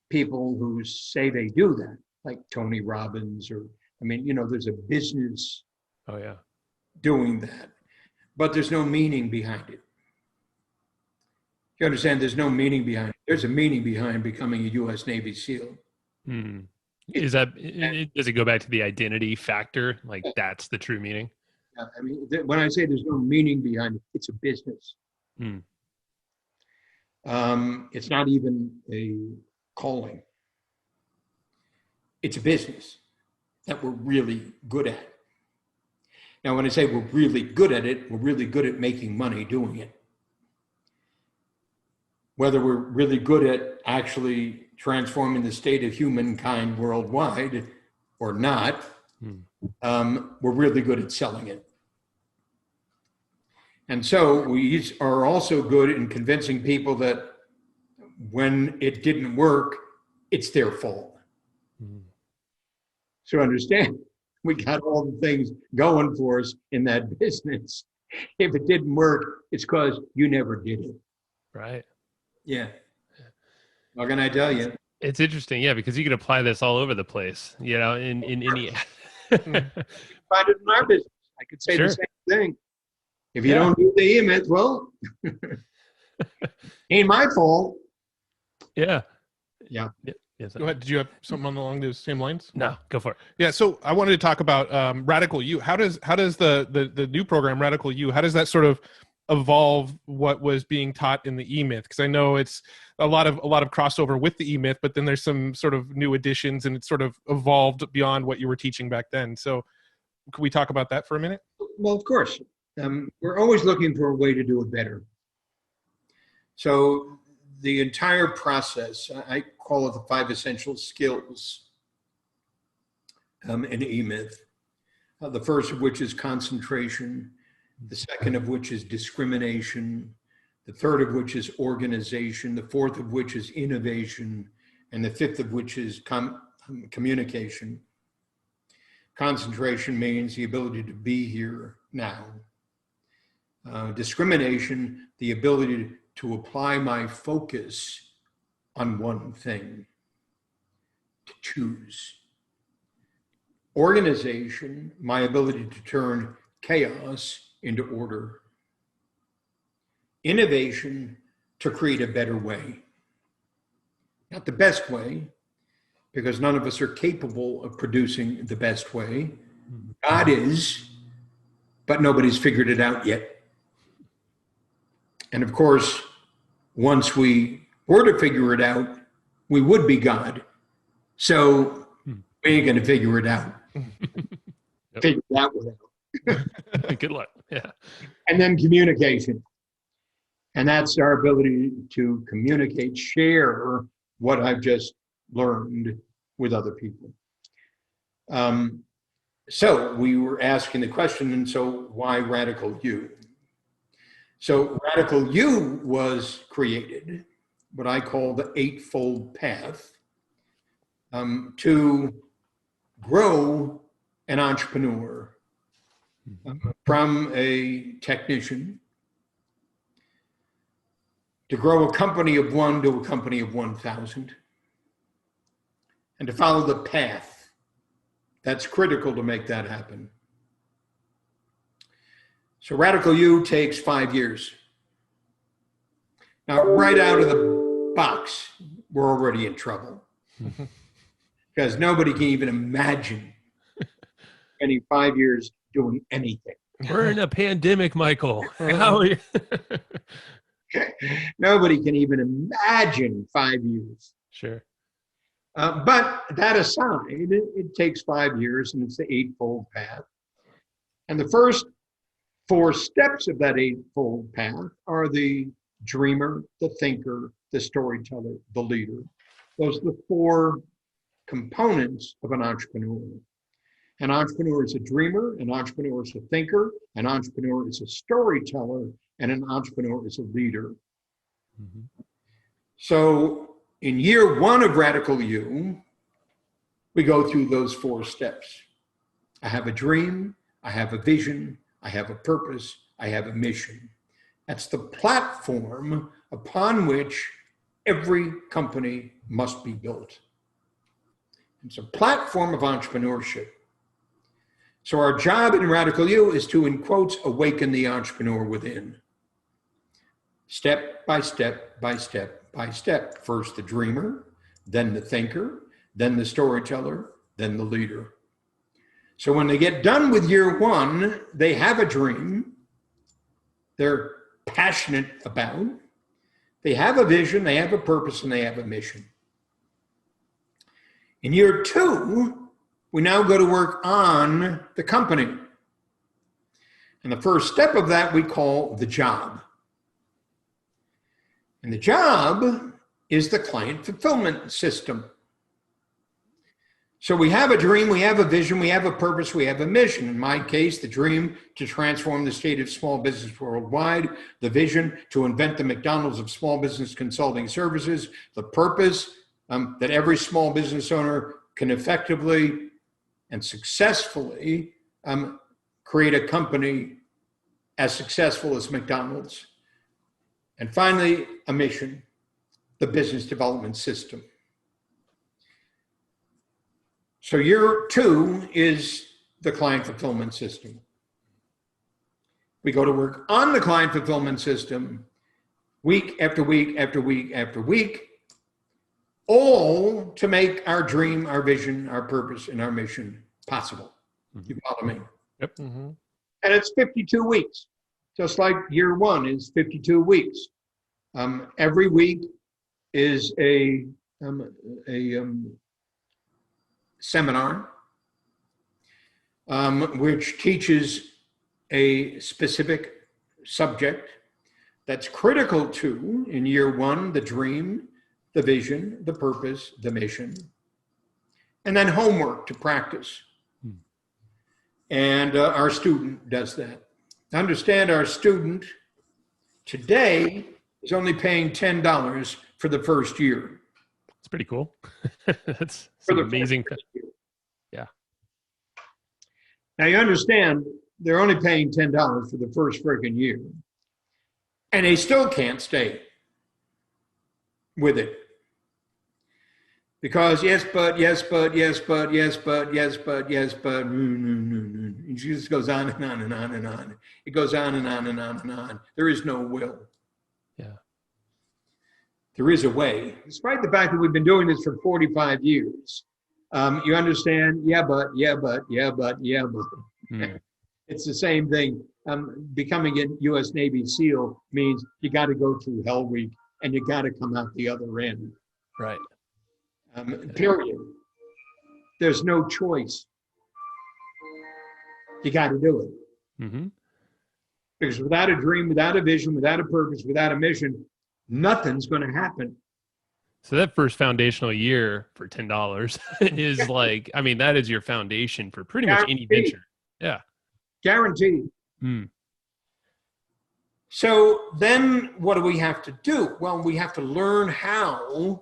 people who say they do that, like Tony Robbins or, there's a business doing that, but there's no meaning behind it. You understand? There's no meaning behind it. There's a meaning behind becoming a U.S. Navy SEAL. Does it go back to the identity factor? Like that's the true meaning? When I say there's no meaning behind it, it's a business. It's not even a calling. It's a business that we're really good at. Now, when I say we're really good at it, we're really good at making money doing it. whether we're really good at actually transforming the state of humankind worldwide or not, we're really good at selling it. And so we are also good in convincing people that when it didn't work, it's their fault. So understand, we got all the things going for us in that business. If it didn't work, it's because you never did it. Right. Yeah. What can I tell you? It's interesting, yeah, because you can apply this all over the place, you know, in any. Find it in our business. I could say Sure. the same thing. If you don't do the EMyth, well, ain't my fault. Yeah. Yeah. Yes. Go ahead. Did you have something along those same lines? No, go for it. Yeah. So I wanted to talk about Radical You. How does the new program Radical You, how does that sort of evolve what was being taught in the EMyth? Because I know it's a lot of crossover with the EMyth, but then there's some sort of new additions, and it's sort of evolved beyond what you were teaching back then. So can we talk about that for a minute? Well, of course. We're always looking for a way to do it better. So the entire process, I call it the 5 essential skills in EMyth. The first of which is concentration, the second of which is discrimination, the third of which is organization, the fourth of which is innovation, and the fifth of which is communication. Concentration means the ability to be here now. Discrimination, the ability to apply my focus on one thing, to choose. Organization, my ability to turn chaos into order. Innovation, to create a better way. Not the best way, because none of us are capable of producing the best way. God is, but nobody's figured it out yet. And of course, once we were to figure it out, we would be God. So we ain't going to figure it out. Figure that one out. Good luck. Yeah. And then communication. And that's our ability to communicate, share what I've just learned with other people. So we were asking the question, and so why Radical You? So Radical You was created, what I call the 8-fold path, to grow an entrepreneur from a technician, to grow a company of 1 to a company of 1,000, and to follow the path that's critical to make that happen. So Radical You takes 5 years. Now, right out of the box, we're already in trouble. Because nobody can even imagine spending 5 years doing anything. We're in a pandemic, Michael. How are you? Nobody can even imagine 5 years. Sure. But that aside, it takes 5 years, and it's the 8-fold path. And the first 4 steps of that 8-fold path are the dreamer, the thinker, the storyteller, the leader. Those are the 4 components of an entrepreneur. An entrepreneur is a dreamer, an entrepreneur is a thinker, an entrepreneur is a storyteller, and an entrepreneur is a leader. So in year 1 of Radical You, we go through those 4 steps. I have a dream, I have a vision, I have a purpose, I have a mission. That's the platform upon which every company must be built. It's a platform of entrepreneurship. So our job in Radical You is to, in quotes, awaken the entrepreneur within. Step by step by step by step. First the dreamer, then the thinker, then the storyteller, then the leader. So when they get done with year 1, they have a dream they're passionate about. They have a vision, they have a purpose, and they have a mission. In year 2, we now go to work on the company. And the first step of that we call the job. And the job is the client fulfillment system. So we have a dream, we have a vision, we have a purpose, we have a mission. In my case, the dream to transform the state of small business worldwide, the vision to invent the McDonald's of small business consulting services, the purpose that every small business owner can effectively and successfully create a company as successful as McDonald's. And finally, a mission, the business development system. So year 2 is the client fulfillment system. We go to work on the client fulfillment system week after week after week after week, all to make our dream, our vision, our purpose, and our mission possible. You follow me? Yep. And it's 52 weeks, just like year 1 is 52 weeks. Every week is a seminar which teaches a specific subject that's critical to, in year 1, the dream, the vision, the purpose, the mission, and then homework to practice. And our student does that. Understand, our student today is only paying $10 for the first year. It's pretty cool. That's some amazing. Yeah. Now you understand, they're only paying $10 for the first freaking year, and they still can't stay with it. Because yes, but, yes, but, yes, but, yes, but, yes, but, yes, but, it just goes on and on and on and on. It goes on and on and on and on. There is no will. Yeah. There is a way. Despite the fact that we've been doing this for 45 years, you understand? Yeah, but, yeah, but, yeah, but, yeah, but. It's the same thing. Becoming a U.S. Navy SEAL means you got to go through Hell Week and you got to come out the other end. Right. Period. There's no choice. You got to do it. Because without a dream, without a vision, without a purpose, without a mission, nothing's going to happen. So that first foundational year for $10 is like, I mean, that is your foundation for pretty much any venture. Yeah. Guaranteed. So then what do we have to do? Well, we have to learn how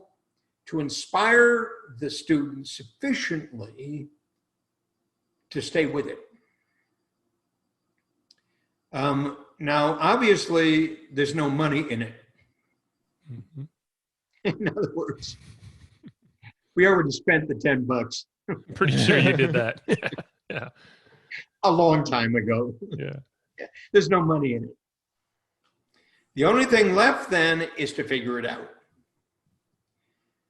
to inspire the student sufficiently to stay with it. Now, obviously, there's no money in it. In other words, we already spent the $10. Pretty sure you did that. Yeah. A long time ago. Yeah. There's no money in it. The only thing left then is to figure it out.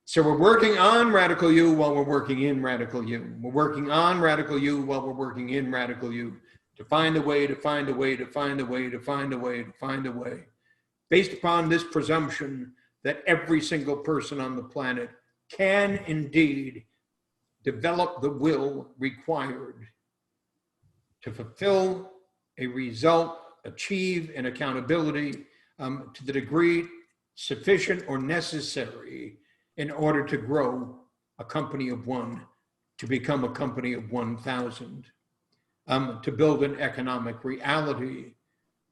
So we're working on Radical You while we're working in Radical You. We're working on Radical You while we're working in Radical You to find a way, to find a way, to find a way, to find a way, to find a way, based upon this presumption that every single person on the planet can indeed develop the will required to fulfill a result, achieve an accountability to the degree sufficient or necessary in order to grow a company of one, to become a company of 1,000, to build an economic reality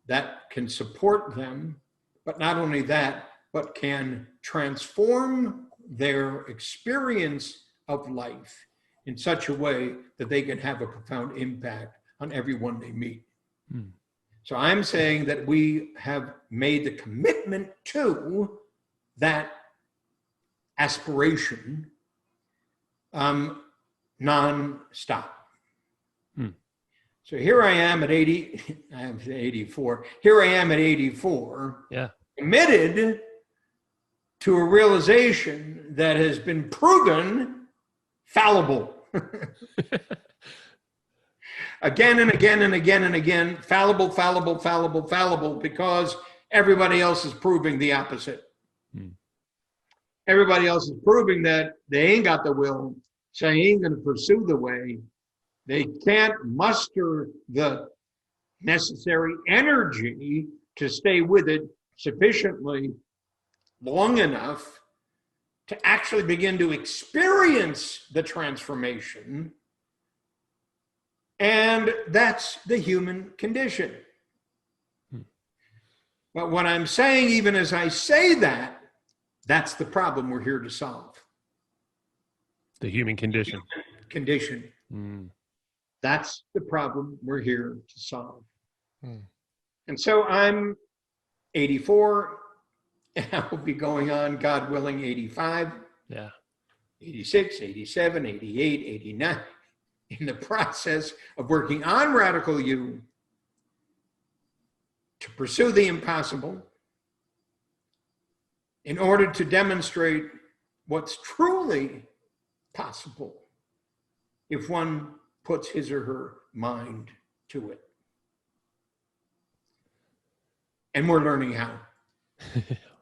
that can support them, but not only that, but can transform their experience of life in such a way that they can have a profound impact on everyone they meet. So I'm saying that we have made the commitment to that aspiration non-stop. So here I am at 84. Here I am at 84, committed to a realization that has been proven fallible. Again and again and again and again, fallible, fallible, fallible, fallible, because everybody else is proving the opposite. Everybody else is proving that they ain't got the will, so they ain't going to pursue the way. They can't muster the necessary energy to stay with it sufficiently long enough to actually begin to experience the transformation. And that's the human condition. But what I'm saying, even as I say that, that's the problem we're here to solve. The human condition. Condition. That's the problem we're here to solve. And so I'm 84, and I will be going on, God willing, 85, 86, 87, 88, 89, in the process of working on Radical You to pursue the impossible in order to demonstrate what's truly possible if one puts his or her mind to it. And we're learning how.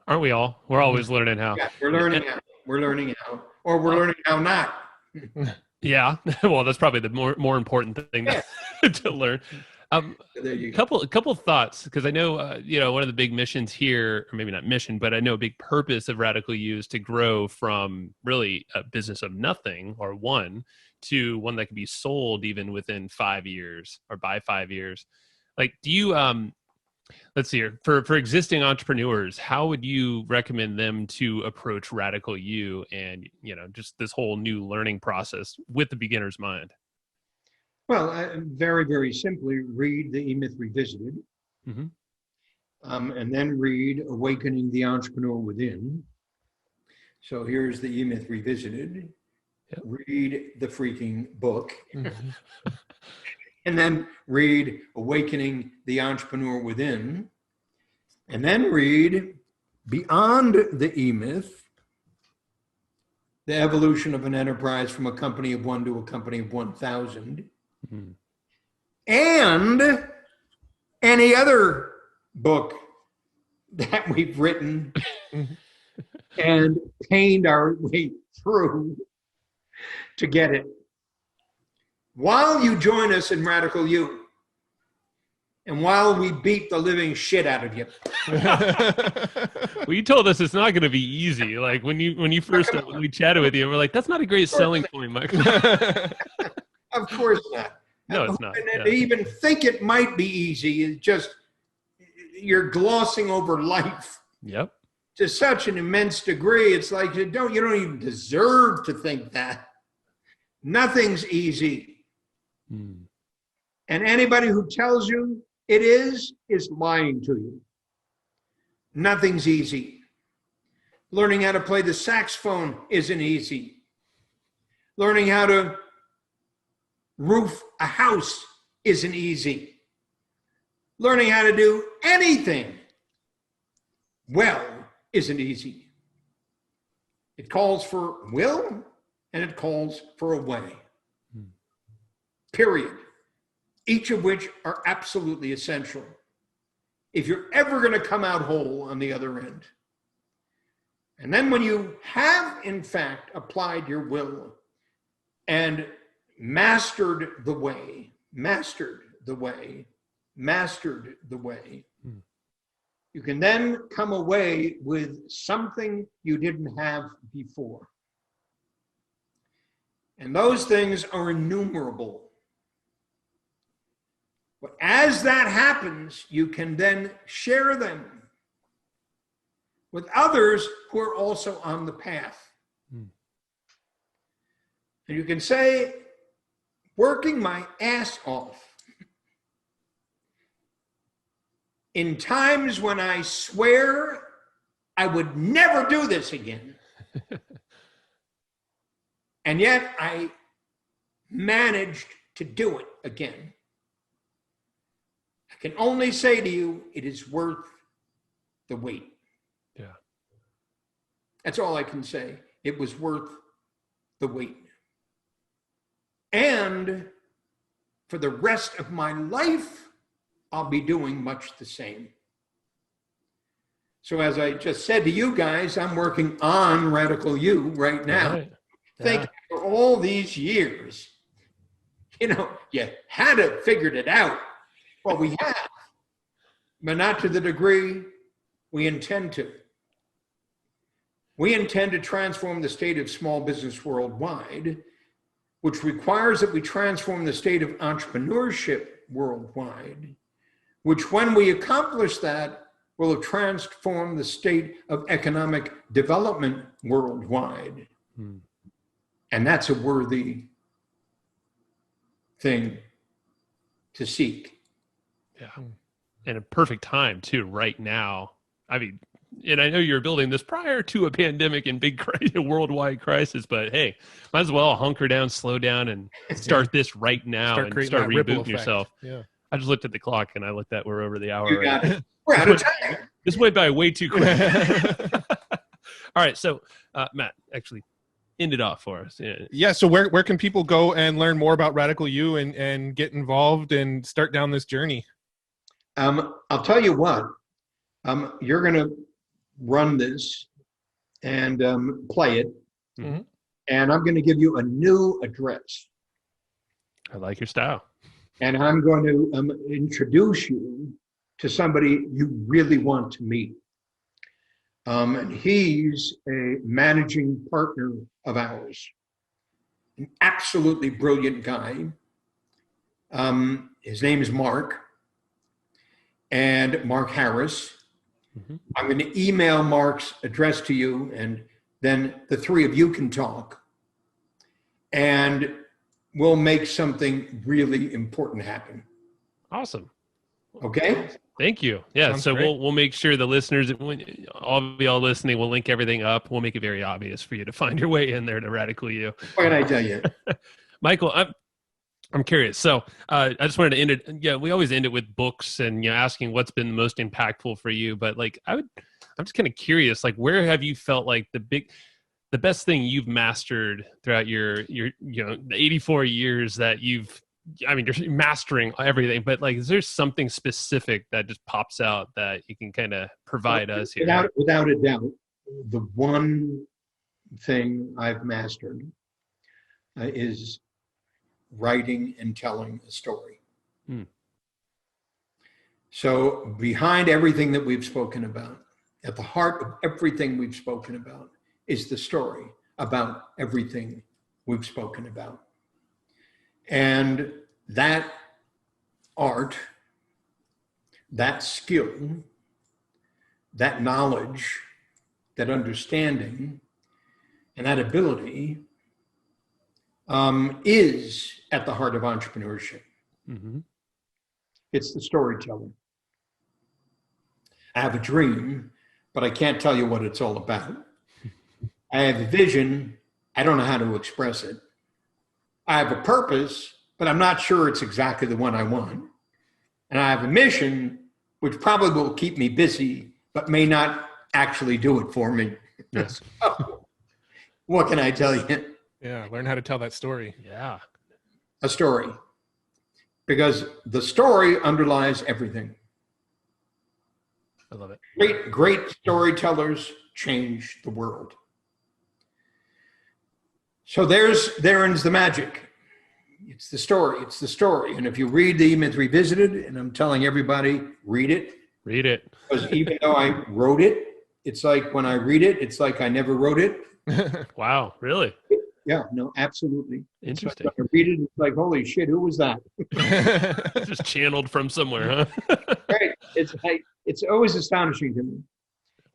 Aren't we all? We're always learning how. Yeah, we're learning how. We're learning how. Or we're learning how not. Yeah. Well, that's probably the more important thing to learn. Couple thoughts, because I know one of the big missions here, or maybe not mission, but I know a big purpose of Radical You is to grow from really a business of nothing or one to one that can be sold even within 5 years or by 5 years. Like, do you let's see here, for existing entrepreneurs, how would you recommend them to approach Radical You and just this whole new learning process with the beginner's mind? Well, very, very simply, read the EMyth Revisited, and then read Awakening the Entrepreneur Within. So here's the EMyth Revisited. Yep. Read the freaking book. And then read Awakening the Entrepreneur Within. And then read Beyond the EMyth, The Evolution of an Enterprise from a Company of One to a Company of 1,000. And any other book that we've written and pained our way through to get it. While you join us in Radical You, and while we beat the living shit out of you. Well, you told us it's not going to be easy. Like when we chatted with you, and we're like, that's not a great selling point, Mike. Of course not. No, it's not. And to even think it might be easy is just, you're glossing over life. Yep. To such an immense degree, it's like you don't even deserve to think that. Nothing's easy. And anybody who tells you it is lying to you. Nothing's easy. Learning how to play the saxophone isn't easy. Learning how to roof a house isn't easy. Learning how to do anything well isn't easy. It calls for will and it calls for a way. Period. Each of which are absolutely essential if you're ever going to come out whole on the other end. And then when you have, in fact, applied your will and mastered the way, you can then come away with something you didn't have before. And those things are innumerable. But as that happens, you can then share them with others who are also on the path. And you can say, working my ass off in times when I swear I would never do this again. And yet I managed to do it again. I can only say to you, it is worth the wait. Yeah. That's all I can say. It was worth the wait. And for the rest of my life, I'll be doing much the same. So as I just said to you guys, I'm working on Radical You right now. Right. Think for all these years, you had to figured it out. Well, we have, but not to the degree we intend to. We intend to transform the state of small business worldwide, which requires that we transform the state of entrepreneurship worldwide, which when we accomplish that, will have transformed the state of economic development worldwide. And that's a worthy thing to seek. Yeah. And a perfect time too, right now. I mean, and I know you're building this prior to a pandemic and big worldwide crisis, but hey, might as well hunker down, slow down, and start this right now start rebooting yourself. Yeah. I just looked at the clock and I looked at we're over the hour. You got it. We're out of time. This went by way too quick. All right. So, Matt, actually end it off for us. Yeah. So where can people go and learn more about Radical You and get involved and start down this journey? I'll tell you what, you're going to run this and play it. Mm-hmm. And I'm going to give you a new address. I like your style. And I'm going to introduce you to somebody you really want to meet. And he's a managing partner of ours, an absolutely brilliant guy. His name is Mark, and Mark Harris. Mm-hmm. I'm going to email Mark's address to you, and then the three of you can talk. And we'll make something really important happen. Awesome. Okay. Thank you. Yeah. Sounds so great. we'll make sure the listeners, all of y'all listening, we'll link everything up. We'll make it very obvious for you to find your way in there to Radical You. What can I tell you? Michael, I'm curious. So I just wanted to end it. Yeah, we always end it with books and asking what's been the most impactful for you. But I'm just kind of curious. Like, where have you felt like the best thing you've mastered throughout your the 84 years that you're mastering everything, but like, is there something specific that just pops out that you can kind of provide us here? Without a doubt, the one thing I've mastered is writing and telling a story. So behind everything that we've spoken about, at the heart of everything we've spoken about, is the story about everything we've spoken about. And that art, that skill, that knowledge, that understanding, and that ability is at the heart of entrepreneurship. Mm-hmm. It's the storytelling. I have a dream, but I can't tell you what it's all about. I have a vision. I don't know how to express it. I have a purpose, but I'm not sure it's exactly the one I want. And I have a mission, which probably will keep me busy, but may not actually do it for me. Yes. Oh, what can I tell you? Yeah. Learn how to tell that story. Yeah. A story. Because the story underlies everything. I love it. Great storytellers change the world. So there's the magic. It's the story. It's the story. And if you read the EMyth Revisited, and I'm telling everybody, read it. Read it. Because even though I wrote it, it's like when I read it, it's like I never wrote it. Wow. Really? Yeah, no, absolutely. Interesting. When I read it, it's like, holy shit, who was that? Just channeled from somewhere, huh? Right. It's always astonishing to me.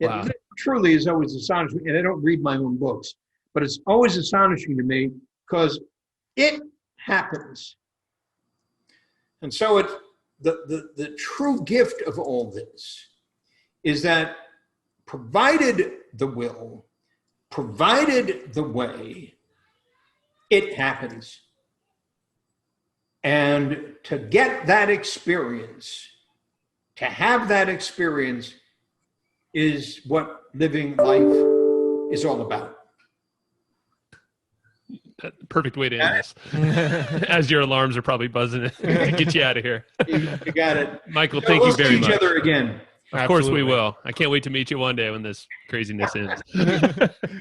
Wow. It truly is always astonishing. And I don't read my own books, but it's always astonishing to me because it happens. And so it's the true gift of all this is that provided the will, provided the way, it happens. And to get that experience, to have that experience is what living life is all about. Perfect way to end this. As your alarms are probably buzzing to get you out of here. You got it. Michael, thank you very much. We'll see each other again. Of course we will. I can't wait to meet you one day when this craziness ends.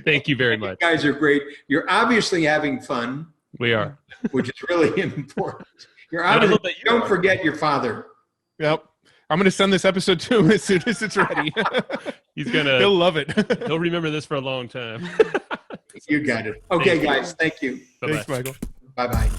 Thank you very much. You guys are great. You're obviously having fun. We are. Which is really important. You're obviously, don't forget your father. Yep. I'm going to send this episode to him as soon as it's ready. He'll love it. He'll remember this for a long time. You got it. Okay, guys. Thank you. Thanks, Michael. Bye-bye.